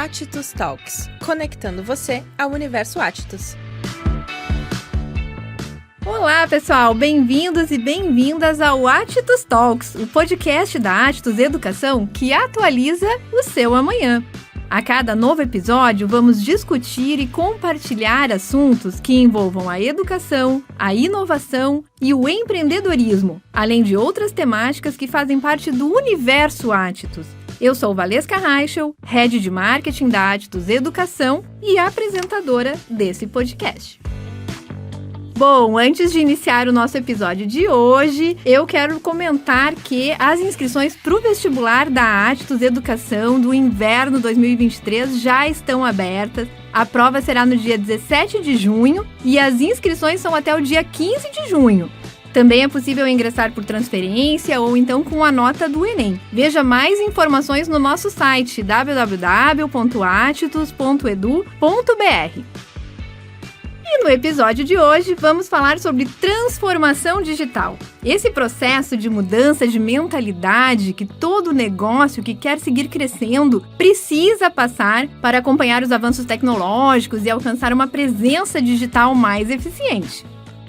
Attitus Talks, conectando você ao universo Attitus. Olá, pessoal! Bem-vindos e bem-vindas ao Attitus Talks, o podcast da Attitus Educação que atualiza o seu amanhã. A cada novo episódio, vamos discutir e compartilhar assuntos que envolvam a educação, a inovação e o empreendedorismo, além de outras temáticas que fazem parte do universo Attitus. Eu sou Valesca Reichel, Head de Marketing da Attitus Educação e apresentadora desse podcast. Bom, antes de iniciar o nosso episódio de hoje, eu quero comentar que as inscrições para o vestibular da Attitus Educação do inverno 2023 já estão abertas. A prova será no dia 17 de junho e as inscrições são até o dia 15 de junho. Também é possível ingressar por transferência ou então com a nota do Enem. Veja mais informações no nosso site www.attitus.edu.br. E no episódio de hoje, vamos falar sobre transformação digital. Esse processo de mudança de mentalidade que todo negócio que quer seguir crescendo precisa passar para acompanhar os avanços tecnológicos e alcançar uma presença digital mais eficiente.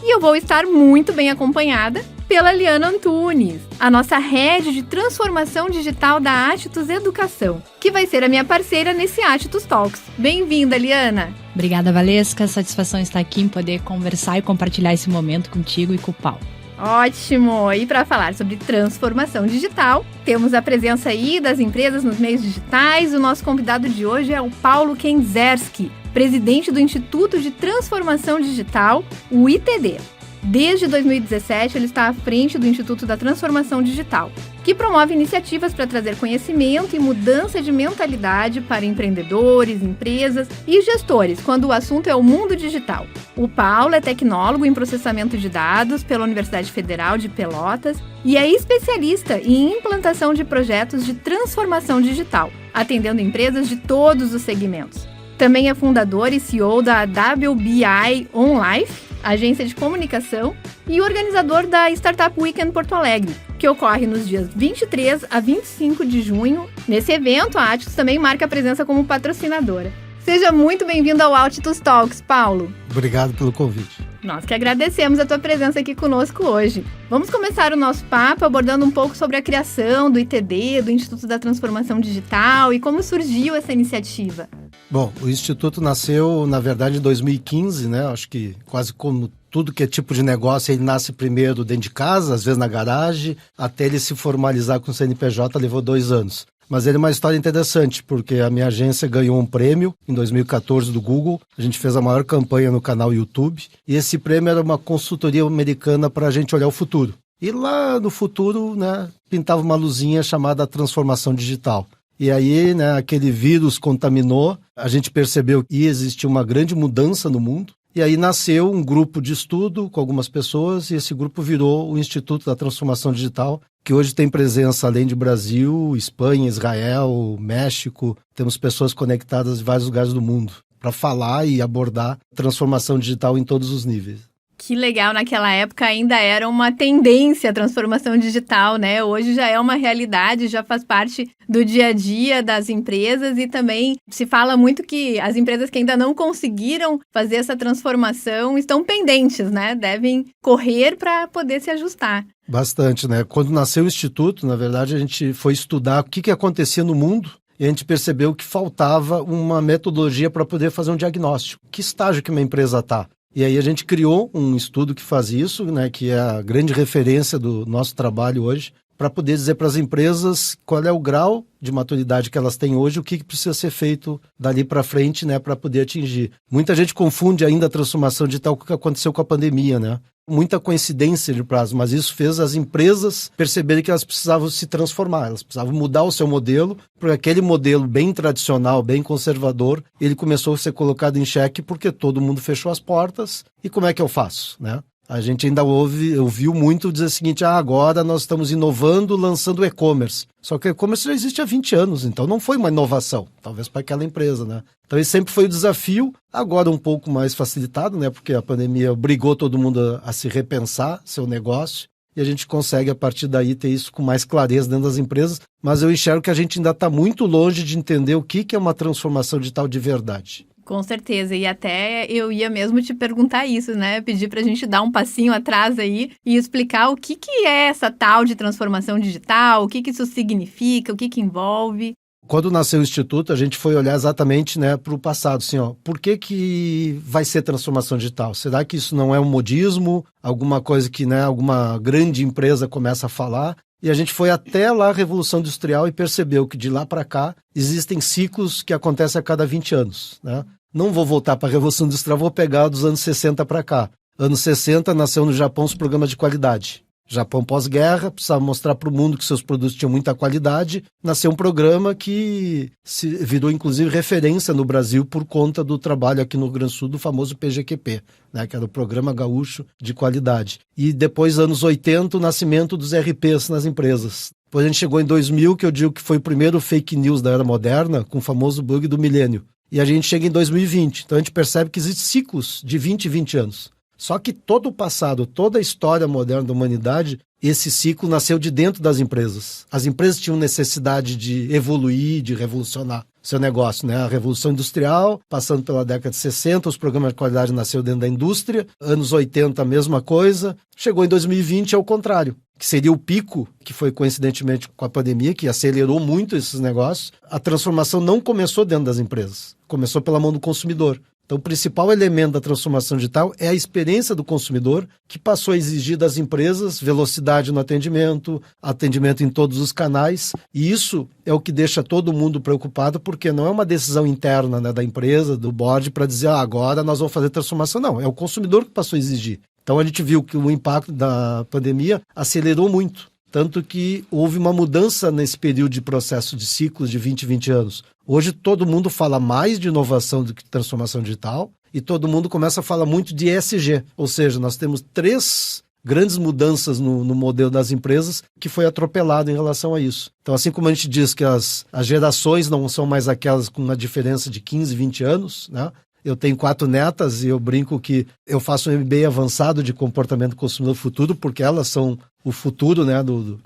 E eu vou estar muito bem acompanhada pela Liana Antunes, a nossa Head de Transformação Digital da Attitus Educação, que vai ser a minha parceira nesse Attitus Talks. Bem-vinda, Liana! Obrigada, Valesca. Satisfação estar aqui em poder conversar e compartilhar esse momento contigo e com o Paulo. Ótimo! E para falar sobre transformação digital, temos a presença aí das empresas nos meios digitais. O nosso convidado de hoje é o Paulo Kenzerski, presidente do Instituto de Transformação Digital, o ITD. Desde 2017, ele está à frente do Instituto da Transformação Digital, que promove iniciativas para trazer conhecimento e mudança de mentalidade para empreendedores, empresas e gestores, quando o assunto é o mundo digital. O Paulo é tecnólogo em processamento de dados pela Universidade Federal de Pelotas e é especialista em implantação de projetos de transformação digital, atendendo empresas de todos os segmentos. Também é fundador e CEO da WBI On Life, agência de comunicação, e organizador da Startup Weekend Porto Alegre, que ocorre nos dias 23 a 25 de junho. Nesse evento, a Attitus também marca a presença como patrocinadora. Seja muito bem-vindo ao Attitus Talks, Paulo. Obrigado pelo convite. Nós que agradecemos a tua presença aqui conosco hoje. Vamos começar o nosso papo abordando um pouco sobre a criação do ITD, do Instituto da Transformação Digital, e como surgiu essa iniciativa. Bom, o Instituto nasceu, na verdade, em 2015, né? Acho que quase como tudo que é tipo de negócio, ele nasce primeiro dentro de casa, às vezes na garagem, até ele se formalizar com o CNPJ levou 2 anos. Mas ele é uma história interessante, porque a minha agência ganhou um prêmio em 2014 do Google. A gente fez a maior campanha no canal YouTube. E esse prêmio era uma consultoria americana para a gente olhar o futuro. E lá no futuro, né, pintava uma luzinha chamada transformação digital. E aí, né, aquele vírus contaminou, a gente percebeu que ia existir uma grande mudança no mundo. E aí nasceu um grupo de estudo com algumas pessoas e esse grupo virou o Instituto da Transformação Digital, que hoje tem presença além de Brasil, Espanha, Israel, México. Temos pessoas conectadas de vários lugares do mundo para falar e abordar transformação digital em todos os níveis. Que legal, naquela época ainda era uma tendência a transformação digital, né? Hoje já é uma realidade, já faz parte do dia a dia das empresas e também se fala muito que as empresas que ainda não conseguiram fazer essa transformação estão pendentes, né? Devem correr para poder se ajustar. Bastante, né? Quando nasceu o Instituto, na verdade, a gente foi estudar o que acontecia no mundo e a gente percebeu que faltava uma metodologia para poder fazer um diagnóstico. Que estágio que uma empresa está? E aí a gente criou um estudo que faz isso, né, que é a grande referência do nosso trabalho hoje, para poder dizer para as empresas qual é o grau de maturidade que elas têm hoje, o que precisa ser feito dali para frente, né, para poder atingir. Muita gente confunde ainda a transformação digital com o que aconteceu com a pandemia, né? Muita coincidência de prazo, mas isso fez as empresas perceberem que elas precisavam se transformar, elas precisavam mudar o seu modelo, porque aquele modelo bem tradicional, bem conservador, ele começou a ser colocado em xeque porque todo mundo fechou as portas, e como é que eu faço, né? A gente ainda ouviu muito dizer o seguinte, agora nós estamos inovando, lançando o e-commerce. Só que o e-commerce já existe há 20 anos, então não foi uma inovação, talvez para aquela empresa, né? Então esse sempre foi o desafio, agora um pouco mais facilitado, né? Porque a pandemia obrigou todo mundo a se repensar seu negócio. e a gente consegue, a partir daí, ter isso com mais clareza dentro das empresas. Mas eu enxergo que a gente ainda está muito longe de entender o que é uma transformação digital de verdade. Com certeza, e até eu ia mesmo te perguntar isso, né? Pedir pra gente dar um passinho atrás aí e explicar o que é essa tal de transformação digital, o que isso significa, o que envolve. Quando nasceu o Instituto, a gente foi olhar exatamente, né, para o passado, assim, por que vai ser transformação digital? Será que isso não é um modismo, alguma coisa que, né, alguma grande empresa começa a falar? E a gente foi até lá a Revolução Industrial e percebeu que de lá para cá existem ciclos que acontecem a cada 20 anos, né? Não vou voltar para a Revolução Industrial, vou pegar dos anos 60 para cá. Anos 60 nasceu no Japão os programas de qualidade. Japão pós-guerra, precisava mostrar para o mundo que seus produtos tinham muita qualidade. Nasceu um programa que virou, inclusive, referência no Brasil por conta do trabalho aqui no Rio Grande do Sul do famoso PGQP, né, que era o Programa Gaúcho de Qualidade. E depois, anos 80, o nascimento dos RPs nas empresas. Depois a gente chegou em 2000, que eu digo que foi o primeiro fake news da era moderna, com o famoso bug do milênio. E a gente chega em 2020. Então a gente percebe que existem ciclos de 20 e 20 anos. Só que todo o passado, toda a história moderna da humanidade, esse ciclo nasceu de dentro das empresas. As empresas tinham necessidade de evoluir, de revolucionar seu negócio, né? A Revolução Industrial, passando pela década de 60, os programas de qualidade nasceu dentro da indústria. Anos 80, a mesma coisa. Chegou em 2020, é o contrário, que seria o pico, que foi coincidentemente com a pandemia, que acelerou muito esses negócios. A transformação não começou dentro das empresas, começou pela mão do consumidor. Então, o principal elemento da transformação digital é a experiência do consumidor, que passou a exigir das empresas velocidade no atendimento, atendimento em todos os canais, e isso é o que deixa todo mundo preocupado, porque não é uma decisão interna, né, da empresa, do board, para dizer, agora nós vamos fazer transformação. Não, é o consumidor que passou a exigir. Então, a gente viu que o impacto da pandemia acelerou muito. Tanto que houve uma mudança nesse período de processo de ciclos de 20 anos. Hoje todo mundo fala mais de inovação do que transformação digital e todo mundo começa a falar muito de ESG. Ou seja, nós temos 3 grandes mudanças no modelo das empresas que foi atropelado em relação a isso. Então, assim como a gente diz que as gerações não são mais aquelas com uma diferença de 15, 20 anos, né? Eu tenho 4 netas e eu brinco que eu faço um MBA avançado de comportamento do consumidor futuro, porque elas são o futuro, né,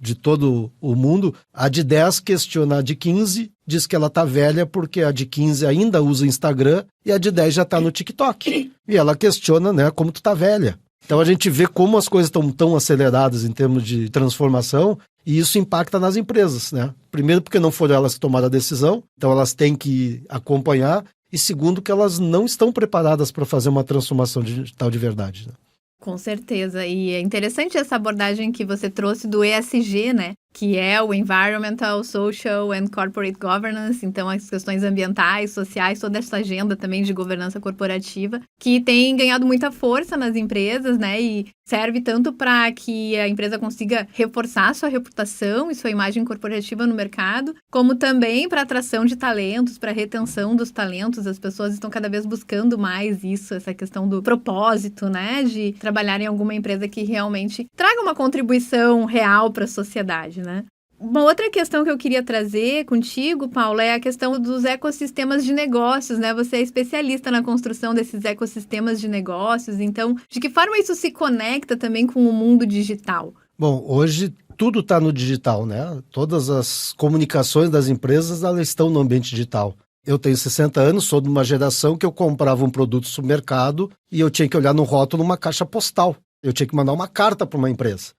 de todo o mundo. A de 10 questiona a de 15, diz que ela tá velha porque a de 15 ainda usa o Instagram e a de 10 já tá no TikTok. E ela questiona, né, como tu tá velha. Então a gente vê como as coisas estão tão aceleradas em termos de transformação e isso impacta nas empresas, né? Primeiro porque não foram elas que tomaram a decisão, então elas têm que acompanhar. E segundo, que elas não estão preparadas para fazer uma transformação digital de verdade, né? Com certeza. E é interessante essa abordagem que você trouxe do ESG, né? Que é o Environmental, Social and Corporate Governance, então as questões ambientais, sociais, toda essa agenda também de governança corporativa, que tem ganhado muita força nas empresas, né? E serve tanto para que a empresa consiga reforçar sua reputação e sua imagem corporativa no mercado, como também para atração de talentos, para retenção dos talentos. As pessoas estão cada vez buscando mais isso, essa questão do propósito, né? De trabalhar em alguma empresa que realmente traga uma contribuição real para a sociedade, né? Uma outra questão que eu queria trazer contigo, Paula, é a questão dos ecossistemas de negócios, né? Você é especialista na construção desses ecossistemas de negócios, então, de que forma isso se conecta também com o mundo digital? Bom, hoje tudo está no digital, né? Todas as comunicações das empresas, elas estão no ambiente digital. Eu tenho 60 anos, sou de uma geração que eu comprava um produto no supermercado e eu tinha que olhar no rótulo uma caixa postal. Eu tinha que mandar uma carta para uma empresa.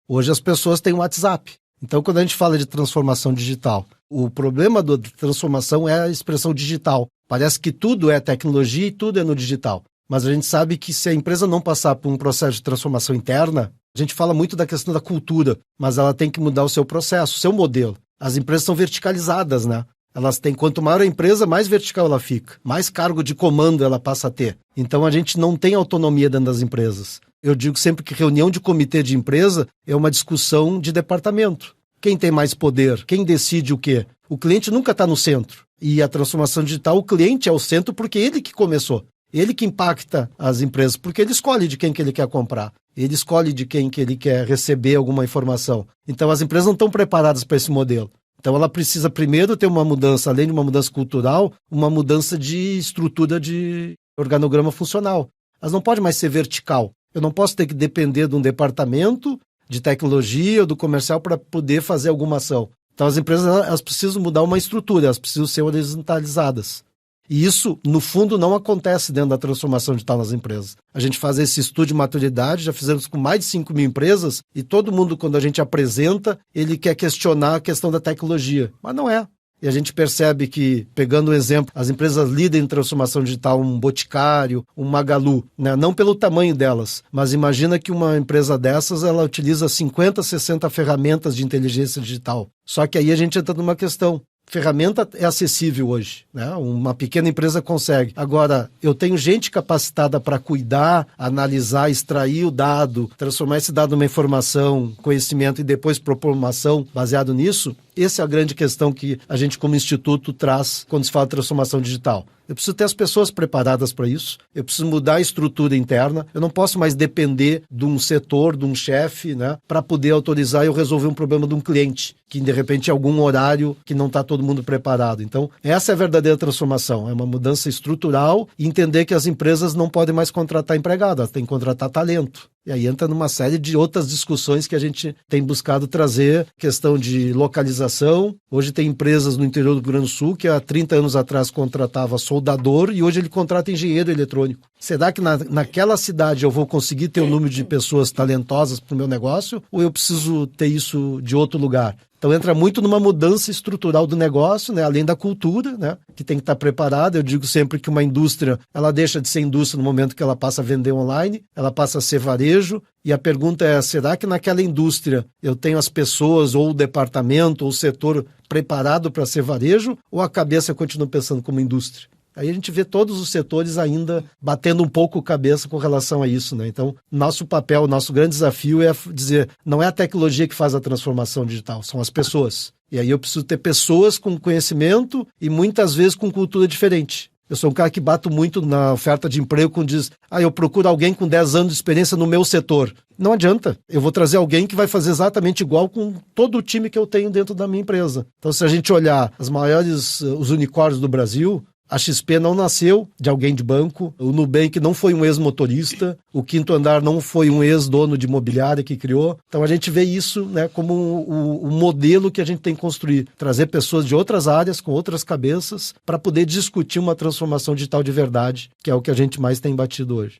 Hoje as pessoas têm WhatsApp. Então, quando a gente fala de transformação digital, o problema da transformação é a expressão digital. Parece que tudo é tecnologia e tudo é no digital. Mas a gente sabe que se a empresa não passar por um processo de transformação interna, a gente fala muito da questão da cultura, mas ela tem que mudar o seu processo, o seu modelo. As empresas são verticalizadas, né? Elas têm, quanto maior a empresa, mais vertical ela fica, mais cargo de comando ela passa a ter. Então a gente não tem autonomia dentro das empresas. Eu digo sempre que reunião de comitê de empresa é uma discussão de departamento. Quem tem mais poder? Quem decide o quê? O cliente nunca está no centro. E a transformação digital, o cliente é o centro porque ele que começou. Ele que impacta as empresas, porque ele escolhe de quem que ele quer comprar. Ele escolhe de quem que ele quer receber alguma informação. Então as empresas não estão preparadas para esse modelo. Então ela precisa primeiro ter uma mudança, além de uma mudança cultural, uma mudança de estrutura de organograma funcional. Elas não podem mais ser vertical. Eu não posso ter que depender de um departamento de tecnologia ou do comercial para poder fazer alguma ação. Então as empresas elas precisam mudar uma estrutura, elas precisam ser horizontalizadas. E isso, no fundo, não acontece dentro da transformação digital nas empresas. A gente faz esse estudo de maturidade, já fizemos com mais de 5 mil empresas, e todo mundo, quando a gente apresenta, ele quer questionar a questão da tecnologia. Mas não é. E a gente percebe que, pegando o exemplo, as empresas líderes em transformação digital, um Boticário, um Magalu, né? Não pelo tamanho delas, mas imagina que uma empresa dessas, ela utiliza 50, 60 ferramentas de inteligência digital. Só que aí a gente entra numa questão. Ferramenta é acessível hoje, né? Uma pequena empresa consegue. Agora, eu tenho gente capacitada para cuidar, analisar, extrair o dado, transformar esse dado numa informação, conhecimento e depois propor uma ação baseado nisso. Essa é a grande questão que a gente, como instituto, traz quando se fala de transformação digital. Eu preciso ter as pessoas preparadas para isso, eu preciso mudar a estrutura interna, eu não posso mais depender de um setor, de um chefe, né, para poder autorizar eu resolver um problema de um cliente, que de repente é algum horário que não está todo mundo preparado. Então, essa é a verdadeira transformação, é uma mudança estrutural e entender que as empresas não podem mais contratar empregados, elas têm que contratar talento. E aí entra numa série de outras discussões que a gente tem buscado trazer, questão de localização. Hoje tem empresas no interior do Rio Grande do Sul que há 30 anos atrás contratava soldador e hoje ele contrata engenheiro eletrônico. Será que naquela cidade eu vou conseguir ter um número de pessoas talentosas para o meu negócio ou eu preciso ter isso de outro lugar? Então entra muito numa mudança estrutural do negócio, né? Além da cultura, né? Que tem que estar preparada. Eu digo sempre que uma indústria, ela deixa de ser indústria no momento que ela passa a vender online, ela passa a ser varejo. E a pergunta é, será que naquela indústria eu tenho as pessoas ou o departamento ou o setor preparado para ser varejo ou a cabeça continua pensando como indústria? Aí a gente vê todos os setores ainda batendo um pouco cabeça com relação a isso, né? Então, nosso papel, nosso grande desafio é dizer, não é a tecnologia que faz a transformação digital, são as pessoas. E aí eu preciso ter pessoas com conhecimento e muitas vezes com cultura diferente. Eu sou um cara que bato muito na oferta de emprego quando diz, eu procuro alguém com 10 anos de experiência no meu setor. Não adianta. Eu vou trazer alguém que vai fazer exatamente igual com todo o time que eu tenho dentro da minha empresa. Então, se a gente olhar os unicórnios do Brasil, a XP não nasceu de alguém de banco, o Nubank não foi um ex-motorista, o Quinto Andar não foi um ex-dono de imobiliária que criou. Então a gente vê isso, né, como o modelo que a gente tem que construir. Trazer pessoas de outras áreas, com outras cabeças, para poder discutir uma transformação digital de verdade, que é o que a gente mais tem batido hoje.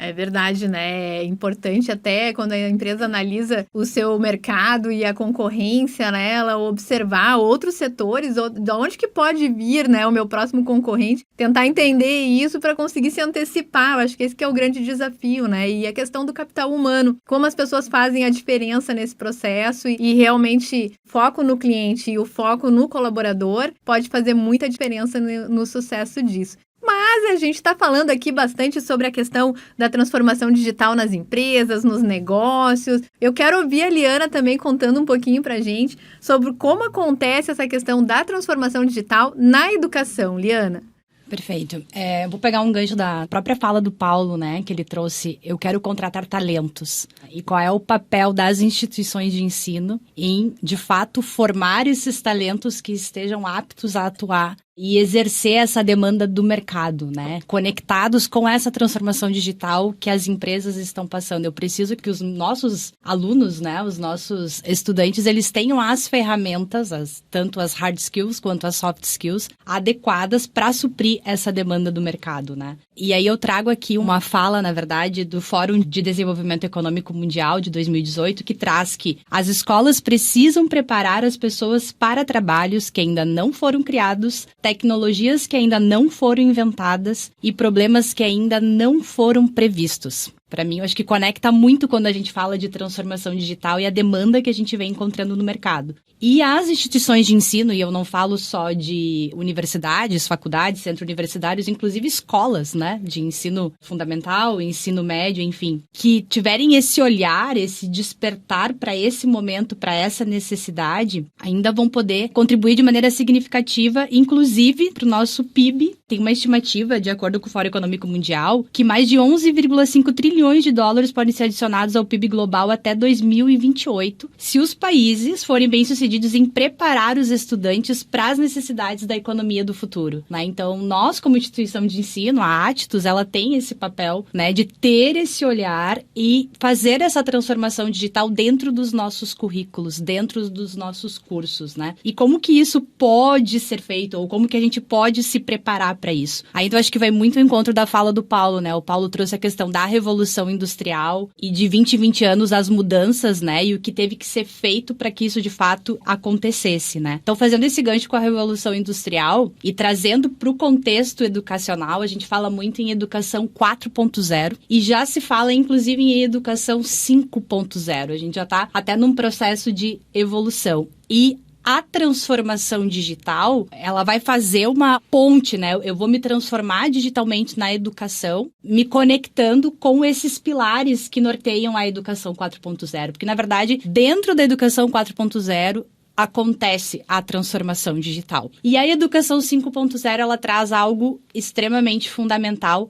É verdade, né? É importante até quando a empresa analisa o seu mercado e a concorrência, né? Ela observar outros setores, de onde que pode vir, né? O meu próximo concorrente, tentar entender isso para conseguir se antecipar. Eu acho que esse que é o grande desafio, né? E a questão do capital humano, como as pessoas fazem a diferença nesse processo e realmente foco no cliente e o foco no colaborador pode fazer muita diferença no sucesso disso. Mas a gente está falando aqui bastante sobre a questão da transformação digital nas empresas, nos negócios. Eu quero ouvir a Liana também contando um pouquinho para a gente sobre como acontece essa questão da transformação digital na educação. Liana. Perfeito. Vou pegar um gancho da própria fala do Paulo, né, que ele trouxe, eu quero contratar talentos. E qual é o papel das instituições de ensino em, de fato, formar esses talentos que estejam aptos a atuar e exercer essa demanda do mercado, né? Conectados com essa transformação digital que as empresas estão passando. Eu preciso que os nossos alunos, né, os nossos estudantes, eles tenham as ferramentas, tanto as hard skills quanto as soft skills, adequadas para suprir essa demanda do mercado, né? E aí eu trago aqui uma fala, na verdade, do Fórum de Desenvolvimento Econômico Mundial de 2018, que traz que as escolas precisam preparar as pessoas para trabalhos que ainda não foram criados, tecnologias que ainda não foram inventadas e problemas que ainda não foram previstos. Para mim, eu acho que conecta muito quando a gente fala de transformação digital e a demanda que a gente vem encontrando no mercado. E as instituições de ensino, e eu não falo só de universidades, faculdades, centros universitários, inclusive escolas, né, de ensino fundamental, ensino médio, enfim, que tiverem esse olhar, esse despertar para esse momento, para essa necessidade, ainda vão poder contribuir de maneira significativa, inclusive para o nosso PIB Tem uma estimativa, de acordo com o Fórum Econômico Mundial, que mais de 11,5 trilhões de dólares podem ser adicionados ao PIB global até 2028, se os países forem bem-sucedidos em preparar os estudantes para as necessidades da economia do futuro, né? Então, nós, como instituição de ensino, a Attus, ela tem esse papel, né, de ter esse olhar e fazer essa transformação digital dentro dos nossos currículos, dentro dos nossos cursos, né? E como que isso pode ser feito, ou como que a gente pode se preparar para isso? Aí, então, acho que vai muito ao encontro da fala do Paulo, né? O Paulo trouxe a questão da revolução industrial e de 20 anos as mudanças, né? E o que teve que ser feito para que isso, de fato, acontecesse, né? Então, fazendo esse gancho com a revolução industrial e trazendo para o contexto educacional, a gente fala muito em educação 4.0 e já se fala, inclusive, em educação 5.0. A gente já está até num processo de evolução. E a transformação digital, ela vai fazer uma ponte, né? Eu vou me transformar digitalmente na educação, me conectando com esses pilares que norteiam a educação 4.0. Porque, na verdade, dentro da educação 4.0, acontece a transformação digital. E a educação 5.0, ela traz algo extremamente fundamental,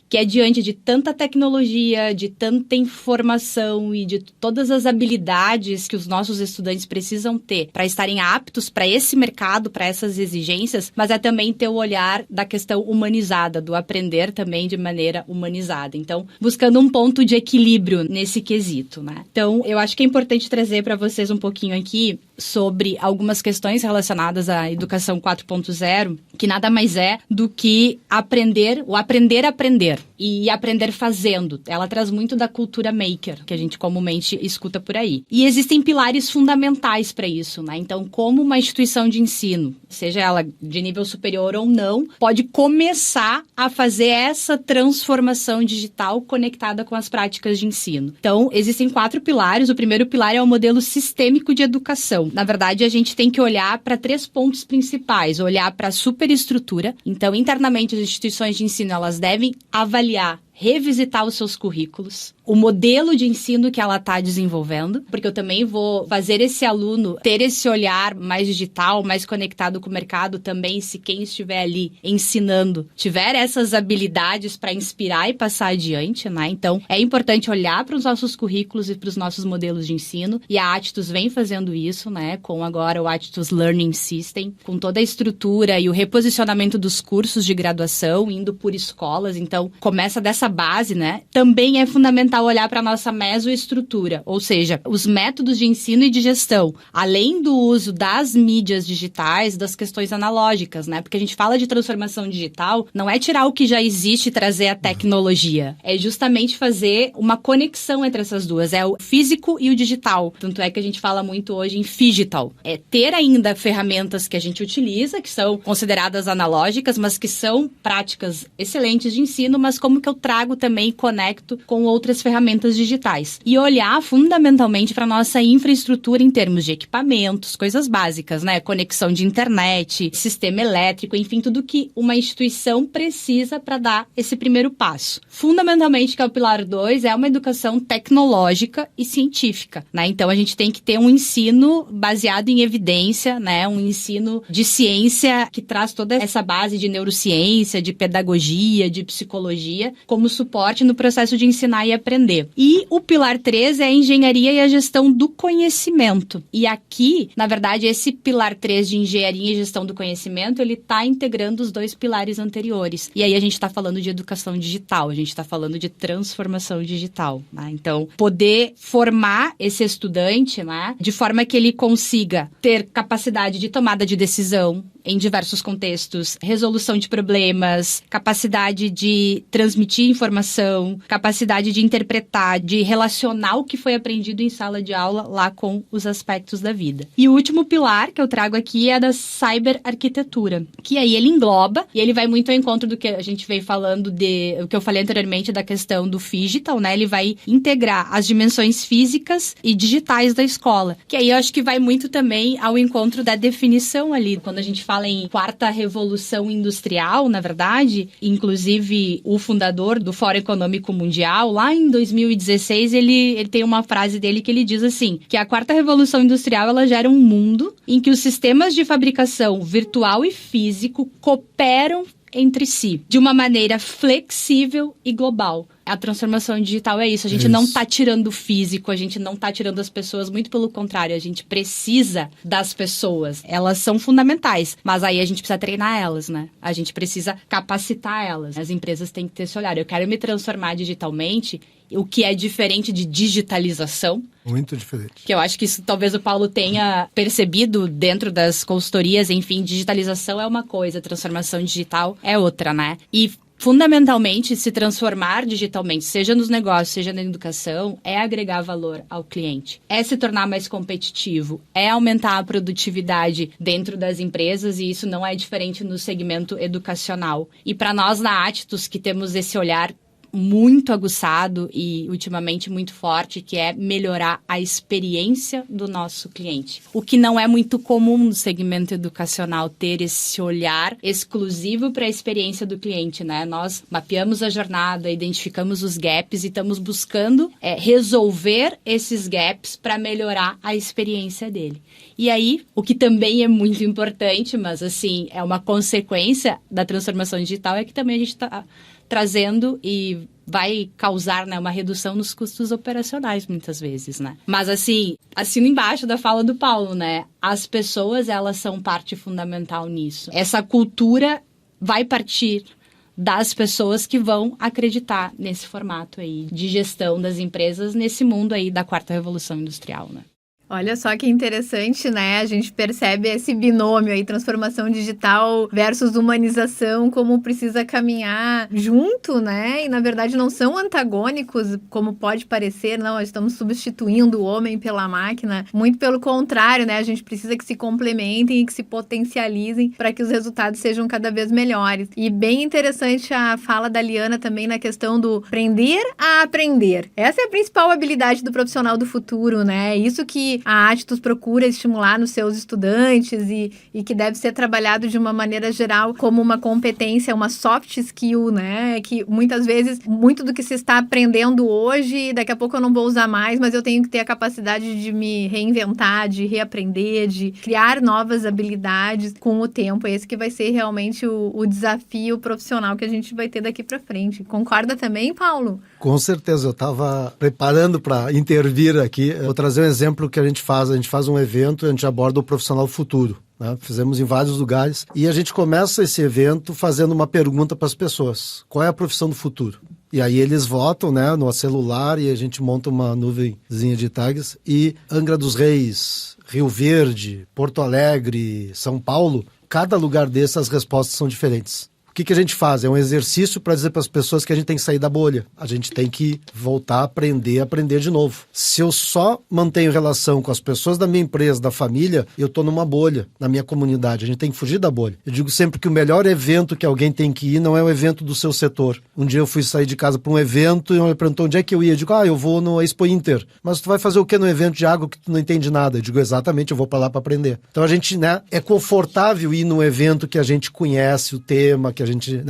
que é diante de tanta tecnologia, de tanta informação e de todas as habilidades que os nossos estudantes precisam ter para estarem aptos para esse mercado, para essas exigências, mas é também ter o olhar da questão humanizada, do aprender também de maneira humanizada. Então, buscando um ponto de equilíbrio nesse quesito, né? Então, eu acho que é importante trazer para vocês um pouquinho aqui sobre algumas questões relacionadas à educação 4.0, que nada mais é do que aprender a aprender e aprender fazendo. Ela traz muito da cultura maker, que a gente comumente escuta por aí. E existem pilares fundamentais para isso, né? Então, como uma instituição de ensino, seja ela de nível superior ou não, pode começar a fazer essa transformação digital conectada com as práticas de ensino. Então, existem 4 pilares. O primeiro pilar é o modelo sistêmico de educação. Na verdade, a gente tem que olhar para 3 pontos principais. Olhar para a superestrutura. Então, internamente, as instituições de ensino, elas devem avaliar, revisitar os seus currículos, o modelo de ensino que ela está desenvolvendo, porque eu também vou fazer esse aluno ter esse olhar mais digital, mais conectado com o mercado também, se quem estiver ali ensinando tiver essas habilidades para inspirar e passar adiante, né? Então, é importante olhar para os nossos currículos e para os nossos modelos de ensino, e a Attus vem fazendo isso, né? Com agora o Attus Learning System, com toda a estrutura e o reposicionamento dos cursos de graduação, indo por escolas. Então, começa dessa base, né? Também é fundamental olhar para a nossa mesoestrutura, ou seja, os métodos de ensino e de gestão, além do uso das mídias digitais, das questões analógicas, né? Porque a gente fala de transformação digital, não é tirar o que já existe e trazer a tecnologia, é justamente fazer uma conexão entre essas duas, é o físico e o digital. Tanto é que a gente fala muito hoje em phygital, é ter ainda ferramentas que a gente utiliza, que são consideradas analógicas, mas que são práticas excelentes de ensino, mas como que eu trago também e conecto com outras ferramentas digitais. E olhar fundamentalmente para a nossa infraestrutura em termos de equipamentos, coisas básicas, né? Conexão de internet, sistema elétrico, enfim, tudo que uma instituição precisa para dar esse primeiro passo. Fundamentalmente, que é o pilar 2, é uma educação tecnológica e científica, né? Então, a gente tem que ter um ensino baseado em evidência, né? Um ensino de ciência que traz toda essa base de neurociência, de pedagogia, de psicologia, como suporte no processo de ensinar e aprender. E o pilar 3 é a engenharia e a gestão do conhecimento. E aqui, na verdade, esse pilar 3 de engenharia e gestão do conhecimento, ele está integrando os 2 pilares anteriores. E aí a gente está falando de educação digital, a gente está falando de transformação digital, né? Então, poder formar esse estudante, né, de forma que ele consiga ter capacidade de tomada de decisão em diversos contextos, resolução de problemas, capacidade de transmitir informação, capacidade de interpretar, de relacionar o que foi aprendido em sala de aula lá com os aspectos da vida. E o último pilar que eu trago aqui é a da cyberarquitetura, que aí ele engloba, e ele vai muito ao encontro do que a gente veio falando o que eu falei anteriormente da questão do phygital, né? Ele vai integrar as dimensões físicas e digitais da escola, que aí eu acho que vai muito também ao encontro da definição ali, quando a gente fala em 4ª revolução industrial, na verdade, inclusive o fundador do Fórum Econômico Mundial, lá em 2016, ele tem uma frase dele que ele diz assim, que a 4ª revolução industrial, ela gera um mundo em que os sistemas de fabricação virtual e físico cooperam entre si, de uma maneira flexível e global. A transformação digital é isso. A gente não está tirando o físico, a gente não está tirando as pessoas, muito pelo contrário, a gente precisa das pessoas. Elas são fundamentais, mas aí a gente precisa treinar elas, né? A gente precisa capacitar elas. As empresas têm que ter esse olhar. Eu quero me transformar digitalmente, o que é diferente de digitalização. Muito diferente. Que eu acho que isso talvez o Paulo tenha percebido dentro das consultorias. Enfim, digitalização é uma coisa, transformação digital é outra, né? E fundamentalmente, se transformar digitalmente, seja nos negócios, seja na educação, é agregar valor ao cliente. É se tornar mais competitivo, é aumentar a produtividade dentro das empresas, e isso não é diferente no segmento educacional. E para nós na Atitus, que temos esse olhar muito aguçado e ultimamente muito forte, que é melhorar a experiência do nosso cliente. O que não é muito comum no segmento educacional, ter esse olhar exclusivo para a experiência do cliente, né? Nós mapeamos a jornada, identificamos os gaps e estamos buscando resolver esses gaps para melhorar a experiência dele. E aí, o que também é muito importante, mas assim, é uma consequência da transformação digital, é que também a gente está trazendo e vai causar, né, uma redução nos custos operacionais, muitas vezes, né? Mas, assim, assino embaixo da fala do Paulo, né? As pessoas, elas são parte fundamental nisso. Essa cultura vai partir das pessoas que vão acreditar nesse formato aí de gestão das empresas, nesse mundo aí da quarta revolução industrial, né? Olha só que interessante, né? A gente percebe esse binômio aí, transformação digital versus humanização, como precisa caminhar junto, né? E, na verdade, não são antagônicos, como pode parecer, não. Estamos substituindo o homem pela máquina. Muito pelo contrário, né? A gente precisa que se complementem e que se potencializem para que os resultados sejam cada vez melhores. E bem interessante a fala da Liana também na questão do aprender a aprender. Essa é a principal habilidade do profissional do futuro, né? Isso que a Atitus procura estimular nos seus estudantes e que deve ser trabalhado de uma maneira geral como uma competência, uma soft skill, né? Que muitas vezes, muito do que se está aprendendo hoje, daqui a pouco eu não vou usar mais, mas eu tenho que ter a capacidade de me reinventar, de reaprender, de criar novas habilidades com o tempo. Esse que vai ser realmente o desafio profissional que a gente vai ter daqui para frente. Concorda também, Paulo? Com certeza, eu estava preparando para intervir aqui. Vou trazer um exemplo que a gente faz um evento e a gente aborda o profissional futuro, né? Fizemos em vários lugares e a gente começa esse evento fazendo uma pergunta para as pessoas: qual é a profissão do futuro? E aí eles votam, né, no celular, e a gente monta uma nuvenzinha de tags, e Angra dos Reis, Rio Verde, Porto Alegre, São Paulo, cada lugar desses as respostas são diferentes. O que a gente faz? É um exercício para dizer para as pessoas que a gente tem que sair da bolha. A gente tem que voltar a aprender de novo. Se eu só mantenho relação com as pessoas da minha empresa, da família, eu estou numa bolha, na minha comunidade. A gente tem que fugir da bolha. Eu digo sempre que o melhor evento que alguém tem que ir não é o evento do seu setor. Um dia eu fui sair de casa para um evento e me perguntou onde é que eu ia. Eu digo, eu vou no Expo Inter. Mas tu vai fazer o que no evento de água que tu não entende nada? Eu digo, exatamente, eu vou para lá para aprender. Então a gente, né, é confortável ir num evento que a gente conhece o tema, que a gente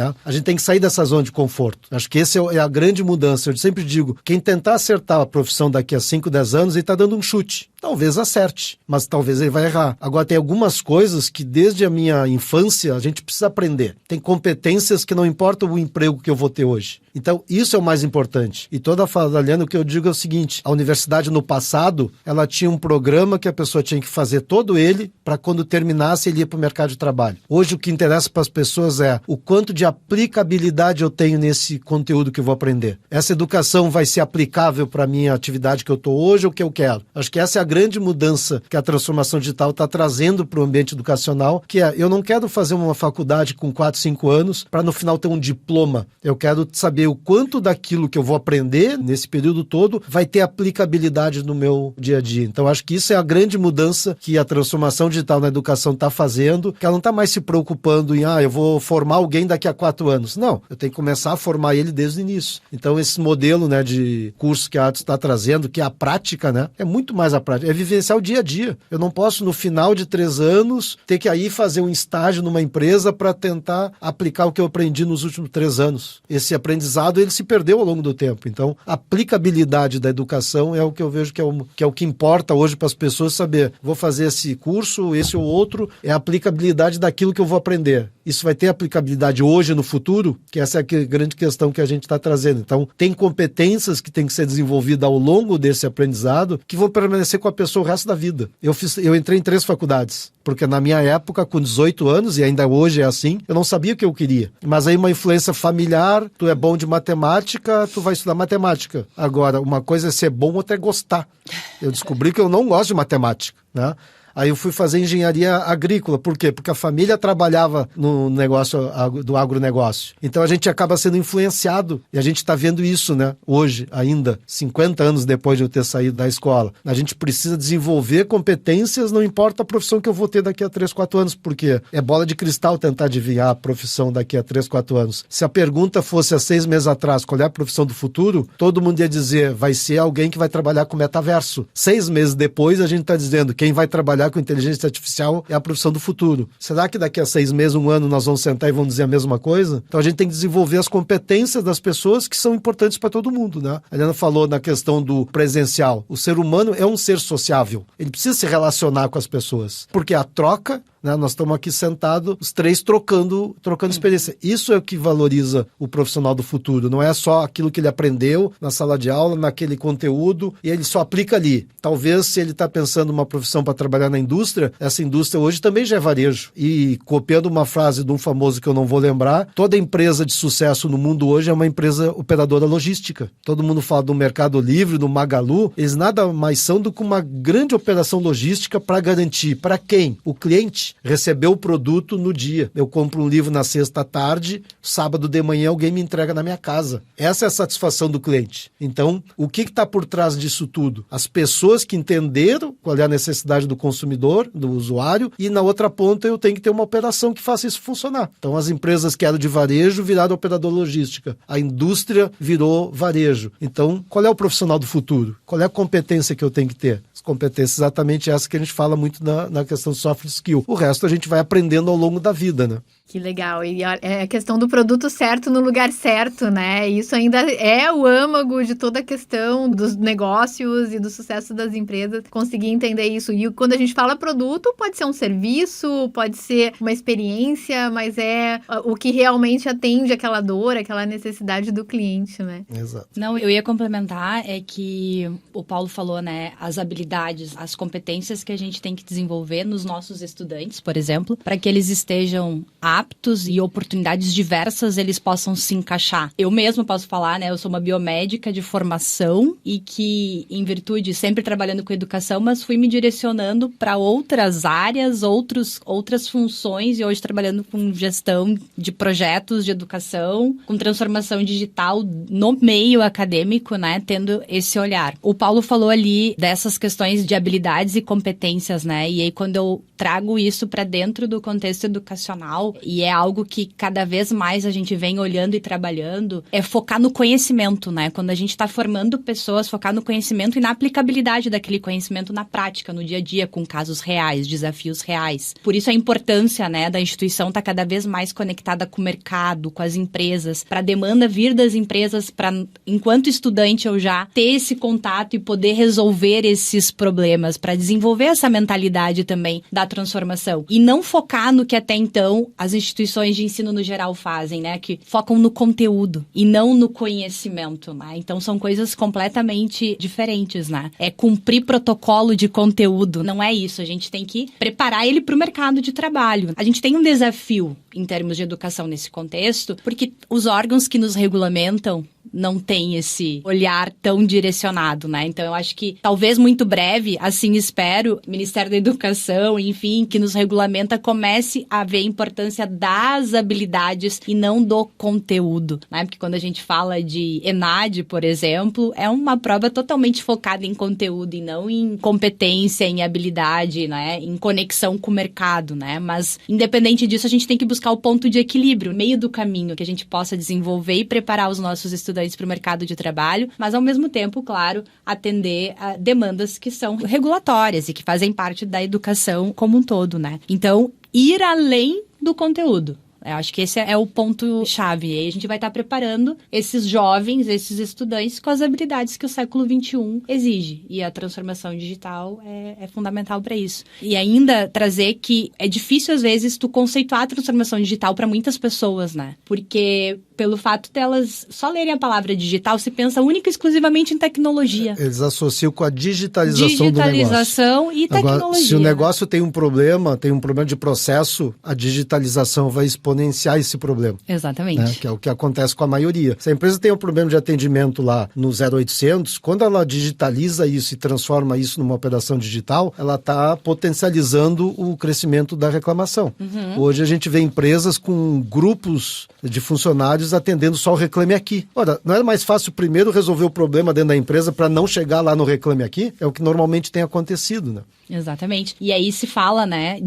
tem que sair dessa zona de conforto. Acho que esse é a grande mudança. Eu sempre digo, quem tentar acertar a profissão daqui a 5, 10 anos, ele está dando um chute. Talvez acerte, mas talvez ele vai errar. Agora, tem algumas coisas que desde a minha infância a gente precisa aprender. Tem competências que não importa o emprego que eu vou ter hoje. Então, isso é o mais importante. E toda a fala da Liana, o que eu digo é o seguinte: a universidade no passado, ela tinha um programa que a pessoa tinha que fazer todo ele para quando terminasse ele ir para o mercado de trabalho. Hoje o que interessa para as pessoas é o quanto de aplicabilidade eu tenho nesse conteúdo que eu vou aprender. Essa educação vai ser aplicável para a minha atividade que eu estou hoje ou que eu quero? Acho que essa é a grande mudança que a transformação digital está trazendo para o ambiente educacional, que é, eu não quero fazer uma faculdade com 4, 5 anos para no final ter um diploma. Eu quero saber o quanto daquilo que eu vou aprender nesse período todo vai ter aplicabilidade no meu dia a dia. Então, acho que isso é a grande mudança que a transformação digital na educação está fazendo, que ela não está mais se preocupando em, eu vou formar alguém daqui a 4 anos. Não, eu tenho que começar a formar ele desde o início. Então, esse modelo, né, de curso que a Atitus está trazendo, que é a prática, né, é muito mais a prática. prática, é vivenciar o dia a dia. Eu não posso, no final de 3 anos, ter que aí fazer um estágio numa empresa para tentar aplicar o que eu aprendi nos últimos 3 anos. Esse aprendizado, ele se perdeu ao longo do tempo. Então, a aplicabilidade da educação é o que eu vejo que é o que importa hoje para as pessoas saber. Vou fazer esse curso, esse ou outro, é a aplicabilidade daquilo que eu vou aprender. Isso vai ter aplicabilidade hoje no futuro? Que essa é a grande questão que a gente está trazendo. Então, tem competências que têm que ser desenvolvidas ao longo desse aprendizado que vão permanecer com a pessoa o resto da vida. Eu entrei em 3 faculdades, porque na minha época, com 18 anos, e ainda hoje é assim, eu não sabia o que eu queria. Mas aí uma influência familiar, tu é bom de matemática, tu vai estudar matemática. Agora, uma coisa é ser bom, outra é gostar. Eu descobri que eu não gosto de matemática, né? Aí eu fui fazer engenharia agrícola. Por quê? Porque a família trabalhava no negócio do agronegócio. Então a gente acaba sendo influenciado. E a gente está vendo isso, né? Hoje, ainda, 50 anos depois de eu ter saído da escola. A gente precisa desenvolver competências, não importa a profissão que eu vou ter daqui a 3, 4 anos. Porque é bola de cristal tentar adivinhar a profissão daqui a 3, 4 anos. Se a pergunta fosse há 6 meses atrás, qual é a profissão do futuro, todo mundo ia dizer, vai ser alguém que vai trabalhar com metaverso. 6 meses depois, a gente está dizendo, quem vai trabalhar com inteligência artificial é a profissão do futuro. Será que daqui a 6 meses, 1 ano, nós vamos sentar e vamos dizer a mesma coisa? Então a gente tem que desenvolver as competências das pessoas que são importantes para todo mundo, né? A Helena falou na questão do presencial. O ser humano é um ser sociável. Ele precisa se relacionar com as pessoas. Porque a troca, né? Nós estamos aqui sentados, os 3 trocando experiência. Isso é o que valoriza o profissional do futuro. Não é só aquilo que ele aprendeu na sala de aula, naquele conteúdo, e ele só aplica ali. Talvez, se ele está pensando uma profissão para trabalhar na indústria, essa indústria hoje também já é varejo. E copiando uma frase de um famoso que eu não vou lembrar, toda empresa de sucesso no mundo hoje é uma empresa operadora logística. Todo mundo fala do Mercado Livre, do Magalu, eles nada mais são do que uma grande operação logística para garantir, para quem? O cliente receber o produto no dia. Eu compro um livro na sexta à tarde, sábado de manhã alguém me entrega na minha casa. Essa é a satisfação do cliente. Então, o que está por trás disso tudo? As pessoas que entenderam qual é a necessidade do consumidor, do usuário, e na outra ponta eu tenho que ter uma operação que faça isso funcionar. Então, as empresas que eram de varejo viraram operador logística. A indústria virou varejo. Então, qual é o profissional do futuro? Qual é a competência que eu tenho que ter? As competências exatamente essa que a gente fala muito na questão de soft skill. O resto a gente vai aprendendo ao longo da vida, né? Que legal. E é a questão do produto certo no lugar certo, né? Isso ainda é o âmago de toda a questão dos negócios e do sucesso das empresas. Conseguir entender isso. E quando a gente fala produto, pode ser um serviço, pode ser uma experiência, mas é o que realmente atende aquela dor, aquela necessidade do cliente, né? Exato. Não, eu ia complementar, é que o Paulo falou, né? As habilidades, as competências que a gente tem que desenvolver nos nossos estudantes, por exemplo, para que eles estejam aptos e oportunidades diversas eles possam se encaixar. Eu mesma posso falar, né? Eu sou uma biomédica de formação e que, em virtude, sempre trabalhando com educação, mas fui me direcionando para outras áreas, outras funções e hoje trabalhando com gestão de projetos de educação, com transformação digital no meio acadêmico, né? Tendo esse olhar. O Paulo falou ali dessas questões de habilidades e competências, né? E aí, quando eu trago isso para dentro do contexto educacional, e é algo que cada vez mais a gente vem olhando e trabalhando, é focar no conhecimento, né? Quando a gente está formando pessoas, focar no conhecimento e na aplicabilidade daquele conhecimento na prática, no dia a dia, com casos reais, desafios reais. Por isso a importância, né, da instituição estar cada vez mais conectada com o mercado, com as empresas, para a demanda vir das empresas, para, enquanto estudante, eu já ter esse contato e poder resolver esses problemas, para desenvolver essa mentalidade também da transformação. E não focar no que até então as instituições de ensino no geral fazem, né? Que focam no conteúdo e não no conhecimento, né? Então são coisas completamente diferentes, né? É cumprir protocolo de conteúdo, não é isso. A gente tem que preparar ele para o mercado de trabalho. A gente tem um desafio em termos de educação nesse contexto, porque os órgãos que nos regulamentam não tem esse olhar tão direcionado, né? Então, eu acho que talvez muito breve, assim espero, o Ministério da Educação, enfim, que nos regulamenta, comece a ver a importância das habilidades e não do conteúdo, né? Porque quando a gente fala de ENAD, por exemplo, é uma prova totalmente focada em conteúdo e não em competência, em habilidade, né? Em conexão com o mercado, né? Mas, independente disso, a gente tem que buscar o ponto de equilíbrio, no meio do caminho, que a gente possa desenvolver e preparar os nossos estudantes para o mercado de trabalho, mas ao mesmo tempo, claro, atender a demandas que são regulatórias e que fazem parte da educação como um todo, né? Então, ir além do conteúdo. Eu acho que esse é o ponto-chave. E aí a gente vai estar preparando esses jovens, esses estudantes, com as habilidades que o século XXI exige. E a transformação digital é fundamental para isso. E ainda trazer que é difícil, às vezes, tu conceituar a transformação digital para muitas pessoas, né? Porque pelo fato delas só lerem a palavra digital, se pensa única e exclusivamente em tecnologia. Eles associam com a digitalização do negócio. Digitalização e tecnologia. Agora, se o negócio tem um problema de processo, a digitalização vai exponenciar esse problema. Exatamente. Né? Que é o que acontece com a maioria. Se a empresa tem um problema de atendimento lá no 0800, quando ela digitaliza isso e transforma isso numa operação digital, ela está potencializando o crescimento da reclamação. Hoje a gente vê empresas com grupos de funcionários atendendo só o Reclame Aqui. Ora, não era mais fácil primeiro resolver o problema dentro da empresa para não chegar lá no Reclame Aqui? É o que normalmente tem acontecido, né? Exatamente. E aí se fala, né,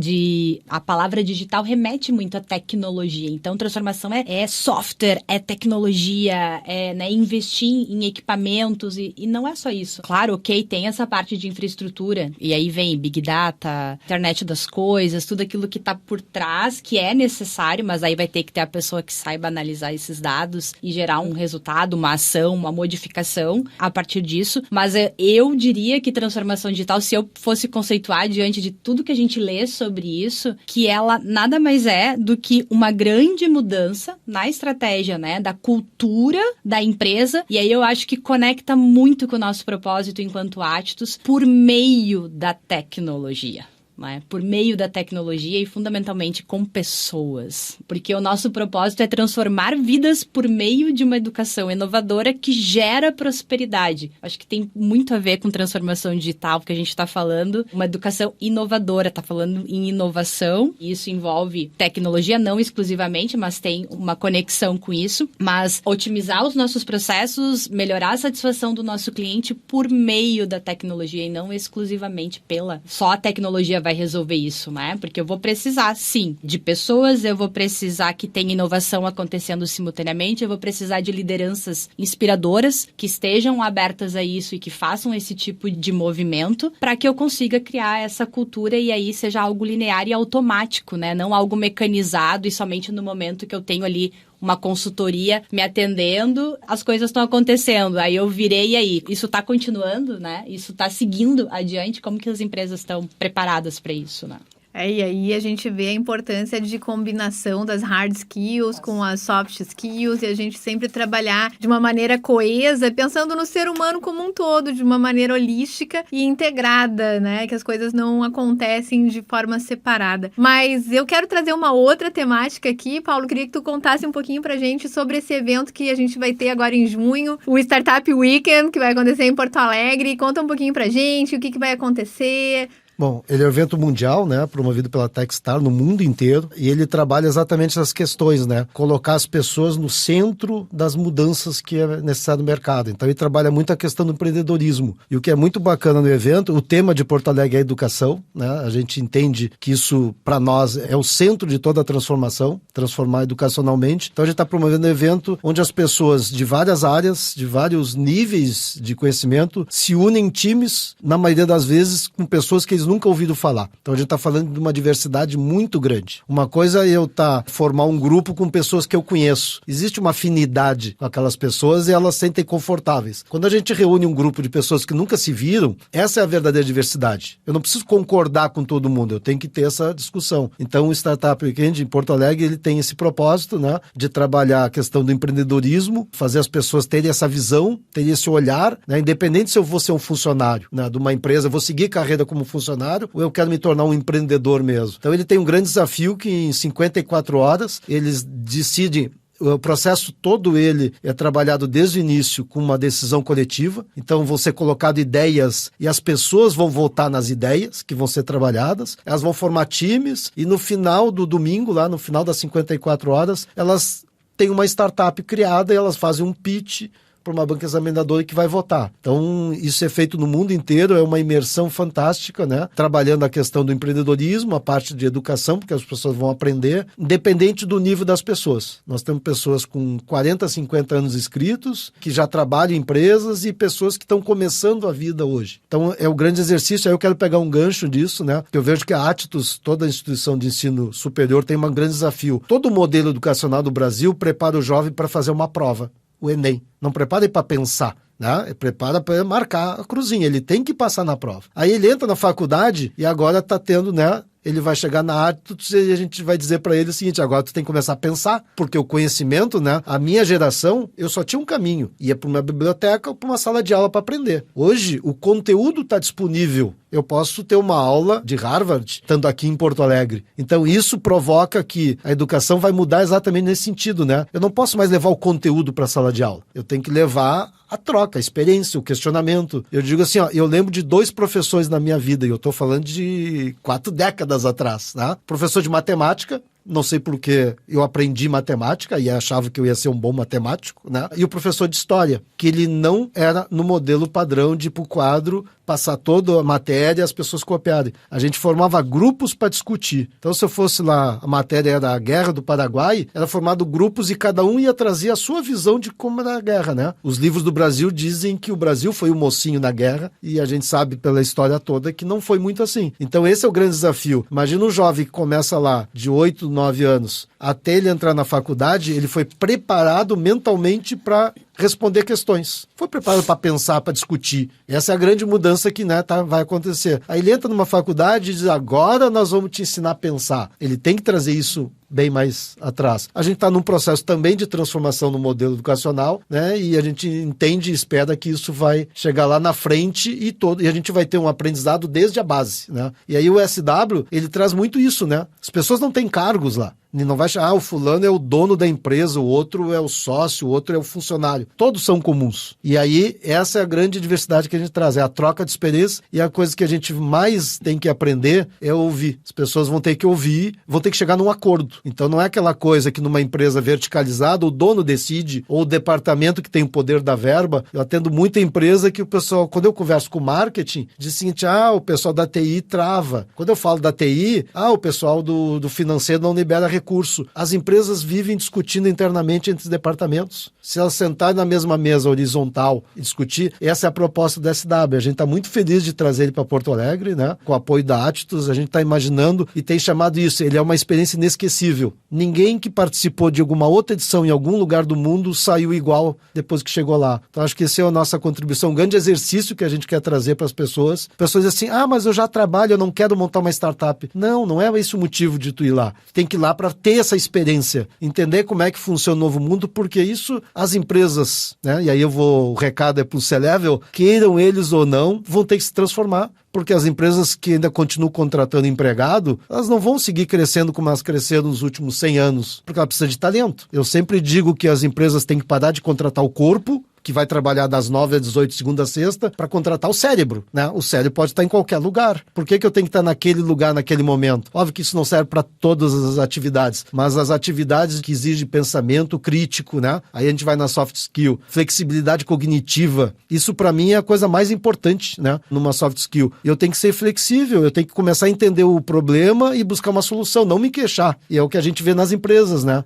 a palavra digital remete muito à tecnologia. Então, transformação é software, é tecnologia, né, investir em equipamentos e não é só isso. Claro, ok, tem essa parte de infraestrutura e aí vem Big Data, internet das coisas, tudo aquilo que está por trás, que é necessário, mas aí vai ter que ter a pessoa que saiba analisar esses dados e gerar um resultado, uma ação, uma modificação a partir disso. Mas eu diria que transformação digital, se eu fosse conceituar diante de tudo que a gente lê sobre isso, que ela nada mais é do que uma grande mudança na estratégia, né, da cultura da empresa. E aí eu acho que conecta muito com o nosso propósito enquanto Atitus por meio da tecnologia. Né? Por meio da tecnologia e fundamentalmente com pessoas. Porque o nosso propósito é transformar vidas por meio de uma educação inovadora que gera prosperidade. Acho que tem muito a ver com transformação digital, porque a gente está falando uma educação inovadora, está falando em inovação. Isso envolve tecnologia, não exclusivamente, mas tem uma conexão com isso. Mas otimizar os nossos processos, melhorar a satisfação do nosso cliente por meio da tecnologia e não exclusivamente só a tecnologia vai resolver isso, né? Porque eu vou precisar, sim, de pessoas, eu vou precisar que tenha inovação acontecendo simultaneamente, eu vou precisar de lideranças inspiradoras que estejam abertas a isso e que façam esse tipo de movimento para que eu consiga criar essa cultura e aí seja algo linear e automático, né? Não algo mecanizado e somente no momento que eu tenho ali uma consultoria me atendendo, as coisas estão acontecendo. Aí eu virei e aí, isso está continuando, né? Isso está seguindo adiante? Como que as empresas estão preparadas para isso, né? E aí a gente vê a importância de combinação das hard skills com as soft skills e a gente sempre trabalhar de uma maneira coesa, pensando no ser humano como um todo, de uma maneira holística e integrada, né? Que as coisas não acontecem de forma separada. Mas eu quero trazer uma outra temática aqui, Paulo, queria que tu contasse um pouquinho pra gente sobre esse evento que a gente vai ter agora em junho, o Startup Weekend, que vai acontecer em Porto Alegre. Conta um pouquinho pra gente o que vai acontecer. Bom, ele é um evento mundial, né, promovido pela Techstar no mundo inteiro, e ele trabalha exatamente essas questões, né, colocar as pessoas no centro das mudanças que é necessário no mercado. Então ele trabalha muito a questão do empreendedorismo. E o que é muito bacana no evento, o tema de Porto Alegre é a educação, né, a gente entende que isso, para nós, é o centro de toda a transformação, transformar educacionalmente. Então a gente está promovendo um evento onde as pessoas de várias áreas, de vários níveis de conhecimento, se unem em times, na maioria das vezes, com pessoas que eles nunca ouvido falar. Então a gente está falando de uma diversidade muito grande. Uma coisa é eu formar um grupo com pessoas que eu conheço. Existe uma afinidade com aquelas pessoas e elas se sentem confortáveis. Quando a gente reúne um grupo de pessoas que nunca se viram, essa é a verdadeira diversidade. Eu não preciso concordar com todo mundo, eu tenho que ter essa discussão. Então o Startup Weekend em Porto Alegre, ele tem esse propósito, né, de trabalhar a questão do empreendedorismo, fazer as pessoas terem essa visão, terem esse olhar, né, independente se eu vou ser um funcionário, né, de uma empresa, eu vou seguir carreira como funcionário, ou eu quero me tornar um empreendedor mesmo. Então ele tem um grande desafio que em 54 horas eles decidem. O processo todo ele é trabalhado desde o início com uma decisão coletiva. Então vão ser colocadas ideias e as pessoas vão votar nas ideias que vão ser trabalhadas. Elas vão formar times e no final do domingo, lá no final das 54 horas, elas têm uma startup criada e elas fazem um pitch para uma banca examinadora que vai votar. Então, isso é feito no mundo inteiro, é uma imersão fantástica, né? Trabalhando a questão do empreendedorismo, a parte de educação, porque as pessoas vão aprender, independente do nível das pessoas. Nós temos pessoas com 40, 50 anos inscritos, que já trabalham em empresas e pessoas que estão começando a vida hoje. Então, é o grande exercício. Aí eu quero pegar um gancho disso, né? Eu vejo que a Actus, toda a instituição de ensino superior, tem um grande desafio. Todo o modelo educacional do Brasil prepara o jovem para fazer uma prova, o Enem. Não prepara ele para pensar, né? Prepara para marcar a cruzinha. Ele tem que passar na prova. Aí ele entra na faculdade e agora está tendo, né? Ele vai chegar na Actus e a gente vai dizer para ele o seguinte: agora tu tem que começar a pensar, porque o conhecimento, né? A minha geração, eu só tinha um caminho. Ia para uma biblioteca ou para uma sala de aula para aprender. Hoje, o conteúdo está disponível. Eu posso ter uma aula de Harvard, estando aqui em Porto Alegre. Então, isso provoca que a educação vai mudar exatamente nesse sentido, né? Eu não posso mais levar o conteúdo para a sala de aula. Eu tenho que levar a troca, a experiência, o questionamento. Eu digo assim, ó, eu lembro de 2 professores na minha vida, e eu estou falando de 4 décadas atrás, tá? Professor de matemática, não sei porque eu aprendi matemática e achava que eu ia ser um bom matemático, né? E o professor de história, que ele não era no modelo padrão de ir pro quadro, passar toda a matéria e as pessoas copiarem. A gente formava grupos para discutir. Então, se eu fosse lá, a matéria era a Guerra do Paraguai, era formado grupos e cada um ia trazer a sua visão de como era a guerra, né? Os livros do Brasil dizem que o Brasil foi o mocinho na guerra e a gente sabe pela história toda que não foi muito assim. Então, esse é o grande desafio. Imagina um jovem que começa lá de 8, 9 anos, até ele entrar na faculdade, ele foi preparado mentalmente para responder questões. Foi preparado para pensar, para discutir. Essa é a grande mudança que, né, vai acontecer. Aí ele entra numa faculdade e diz, agora nós vamos te ensinar a pensar. Ele tem que trazer isso bem mais atrás. A gente está num processo também de transformação no modelo educacional, né? E a gente entende e espera que isso vai chegar lá na frente e a gente vai ter um aprendizado desde a base, né? E aí o SW, ele traz muito isso, né? As pessoas não têm cargos lá. E não vai chamar, o fulano é o dono da empresa, o outro é o sócio, o outro é o funcionário. Todos são comuns. E aí, essa é a grande diversidade que a gente traz, é a troca de experiência, e a coisa que a gente mais tem que aprender é ouvir. As pessoas vão ter que ouvir, vão ter que chegar num acordo. Então, não é aquela coisa que numa empresa verticalizada, o dono decide, ou o departamento que tem o poder da verba. Eu atendo muita empresa que o pessoal, quando eu converso com o marketing, diz o seguinte, o pessoal da TI trava. Quando eu falo da TI, o pessoal do financeiro não libera recurso. As empresas vivem discutindo internamente entre os departamentos. Se elas sentarem na mesma mesa horizontal e discutir, essa é a proposta da SW. A gente está muito feliz de trazer ele para Porto Alegre, né? Com o apoio da Actus, a gente está imaginando e tem chamado isso. Ele é uma experiência inesquecível. Ninguém que participou de alguma outra edição em algum lugar do mundo saiu igual depois que chegou lá. Então, acho que essa é a nossa contribuição, um grande exercício que a gente quer trazer para as pessoas. Pessoas dizem assim, mas eu já trabalho, eu não quero montar uma startup. Não é esse o motivo de tu ir lá. Tem que ir lá para ter essa experiência, entender como é que funciona o novo mundo, porque isso as empresas, né? E aí o recado é para o C-Level, queiram eles ou não, vão ter que se transformar, porque as empresas que ainda continuam contratando empregado, elas não vão seguir crescendo como elas cresceram nos últimos 100 anos, porque ela precisa de talento. Eu sempre digo que as empresas têm que parar de contratar o corpo, que vai trabalhar das 9 às 18, segunda a sexta, para contratar o cérebro, né? O cérebro pode estar em qualquer lugar. Por que eu tenho que estar naquele lugar, naquele momento? Óbvio que isso não serve para todas as atividades, mas as atividades que exigem pensamento crítico, né? Aí a gente vai na soft skill, flexibilidade cognitiva. Isso para mim é a coisa mais importante, né? Numa soft skill. Eu tenho que ser flexível, eu tenho que começar a entender o problema e buscar uma solução, não me queixar. E é o que a gente vê nas empresas, né?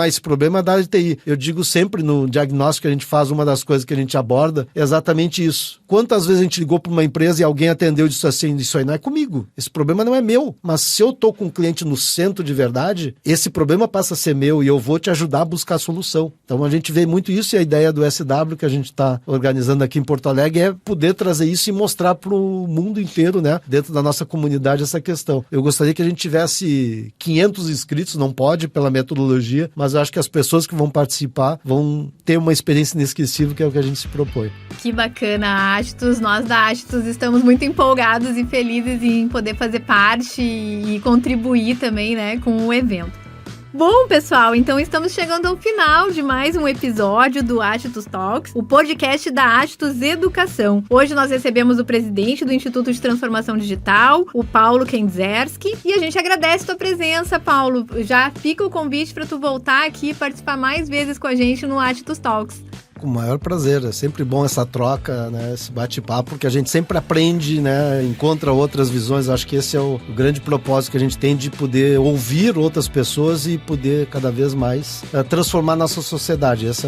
Esse problema é da área de TI. Eu digo sempre no diagnóstico que a gente faz, uma das coisas que a gente aborda é exatamente isso. Quantas vezes a gente ligou para uma empresa e alguém atendeu e disse assim, isso aí não é comigo, esse problema não é meu, mas se eu estou com um cliente no centro de verdade, esse problema passa a ser meu e eu vou te ajudar a buscar a solução. Então a gente vê muito isso, e a ideia do SW que a gente está organizando aqui em Porto Alegre é poder trazer isso e mostrar para o mundo inteiro, né, dentro da nossa comunidade, essa questão. Eu gostaria que a gente tivesse 500 inscritos, não pode pela metodologia, mas eu acho que as pessoas que vão participar vão ter uma experiência inesquecível, que é o que a gente se propõe. Que bacana, Actus. Nós da Actus estamos muito empolgados e felizes em poder fazer parte e contribuir também, né, com o evento. Bom, pessoal, então estamos chegando ao final de mais um episódio do Actus Talks, o podcast da Actus Educação. Hoje nós recebemos o presidente do Instituto de Transformação Digital, o Paulo Kędzierski, e a gente agradece a tua presença, Paulo. Já fica o convite para tu voltar aqui e participar mais vezes com a gente no Actus Talks. Com o maior prazer, é sempre bom essa troca, né, esse bate-papo, porque a gente sempre aprende, né, encontra outras visões. Acho que esse é o grande propósito que a gente tem, de poder ouvir outras pessoas e poder cada vez mais transformar nossa sociedade. Esse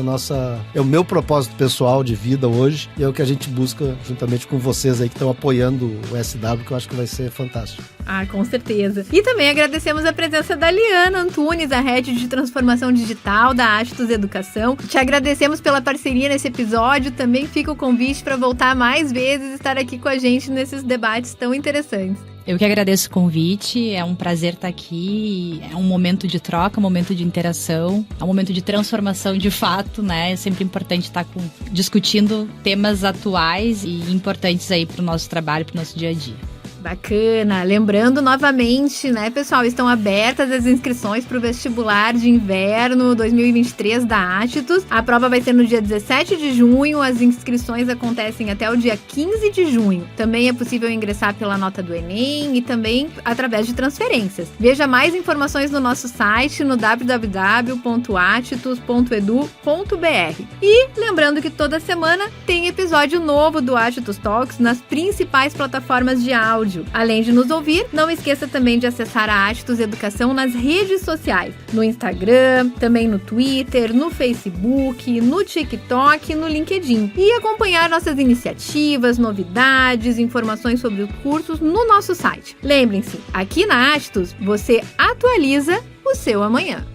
é o meu propósito pessoal de vida hoje, e é o que a gente busca juntamente com vocês aí que estão apoiando o SW, que eu acho que vai ser fantástico. Ah, com certeza. E também agradecemos a presença da Liana Antunes, a Head de Transformação Digital da Achetus Educação. Te agradecemos pela parceria nesse episódio. Também fica o convite para voltar mais vezes e estar aqui com a gente nesses debates tão interessantes. Eu que agradeço o convite, é um prazer estar aqui, é um momento de troca, um momento de interação, é um momento de transformação de fato, né? É sempre importante estar discutindo temas atuais e importantes aí para o nosso trabalho, para o nosso dia a dia. Bacana. Lembrando novamente, né, pessoal, estão abertas as inscrições para o vestibular de inverno 2023 da Achetus. A prova vai ser no dia 17 de junho, as inscrições acontecem até o dia 15 de junho. Também é possível ingressar pela nota do Enem e também através de transferências. Veja mais informações no nosso site no www.achetus.edu.br. E lembrando que toda semana tem episódio novo do Achetus Talks nas principais plataformas de áudio. Além de nos ouvir, não esqueça também de acessar a Achetus Educação nas redes sociais, no Instagram, também no Twitter, no Facebook, no TikTok e no LinkedIn. E acompanhar nossas iniciativas, novidades, informações sobre os cursos no nosso site. Lembrem-se, aqui na Achetus você atualiza o seu amanhã.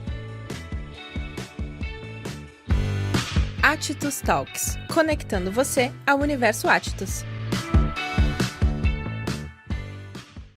Achetus Talks, conectando você ao universo Achetus.